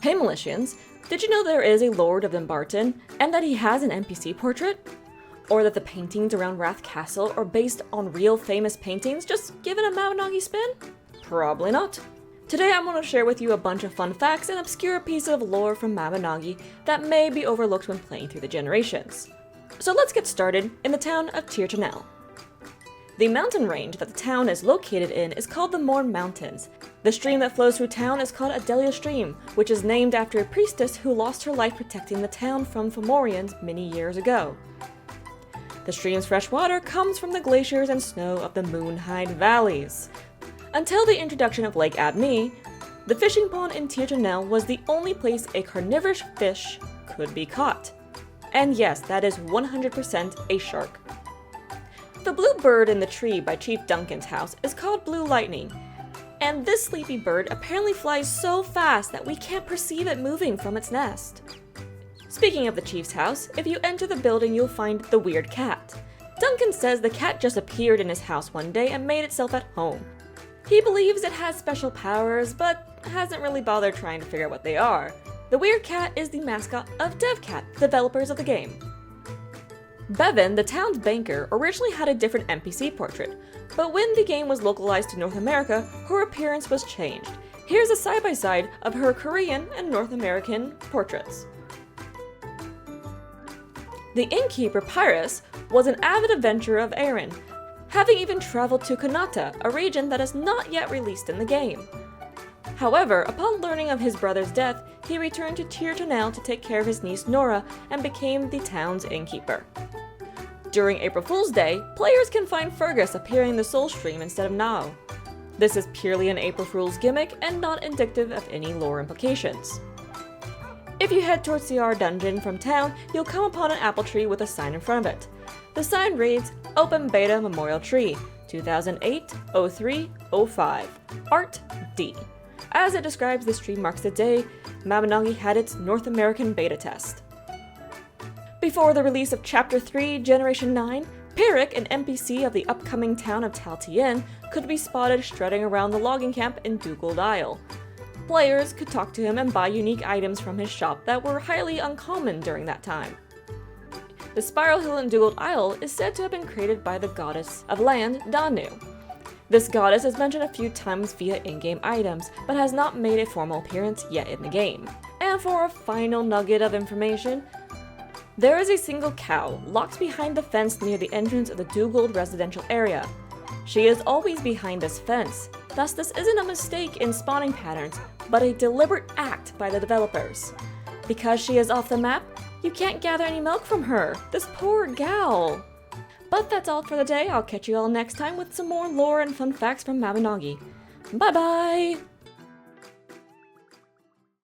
Hey Militians, did you know there is a Lord of Dumbarton, and that he has an NPC portrait? Or that the paintings around Wrath Castle are based on real famous paintings, just given a Mabinogi spin? Probably not. Today I'm going to share with you a bunch of fun facts and obscure pieces of lore from Mabinogi that may be overlooked when playing through the generations. So let's get started in the town of Tirtonel. The mountain range that the town is located in is called the Morn Mountains. The stream that flows through town is called Adelia Stream, which is named after a priestess who lost her life protecting the town from Fomorians many years ago. The stream's fresh water comes from the glaciers and snow of the Moonhide Valleys. Until the introduction of Lake Abney, the fishing pond in Tirtonel was the only place a carnivorous fish could be caught. And yes, that is 100% a shark. The blue bird in the tree by Chief Duncan's house is called Blue Lightning, and this sleepy bird apparently flies so fast that we can't perceive it moving from its nest. Speaking of the chief's house, if you enter the building you'll find the weird cat. Duncan says the cat just appeared in his house one day and made itself at home. He believes it has special powers, but hasn't really bothered trying to figure out what they are. The weird cat is the mascot of DevCat, the developers of the game. Bevan, the town's banker, originally had a different NPC portrait, but when the game was localized to North America, her appearance was changed. Here's a side-by-side of her Korean and North American portraits. The innkeeper Pyrrhus was an avid adventurer of Erin, having even traveled to Kanata, a region that is not yet released in the game. However, upon learning of his brother's death, he returned to Tirtonel to take care of his niece Nora and became the town's innkeeper. During April Fool's Day, players can find Fergus appearing in the Soul Stream instead of Nao. This is purely an April Fool's gimmick and not indicative of any lore implications. If you head towards the R dungeon from town, you'll come upon an apple tree with a sign in front of it. The sign reads, Open Beta Memorial Tree, 2008-03-05, Art D. As it describes, this tree marks the day Mabinogi had its North American beta test. Before the release of Chapter 3, Generation 9, Pyric, an NPC of the upcoming town of Taltien, could be spotted strutting around the logging camp in Dugald Isle. Players could talk to him and buy unique items from his shop that were highly uncommon during that time. The Spiral Hill in Dugald Isle is said to have been created by the goddess of land, Danu. This goddess is mentioned a few times via in-game items, but has not made a formal appearance yet in the game. And for a final nugget of information, there is a single cow locked behind the fence near the entrance of the Dugald residential area. She is always behind this fence, thus this isn't a mistake in spawning patterns, but a deliberate act by the developers. Because she is off the map, you can't gather any milk from her. This poor gal. But that's all for the day. I'll catch you all next time with some more lore and fun facts from Mabinogi. Bye bye!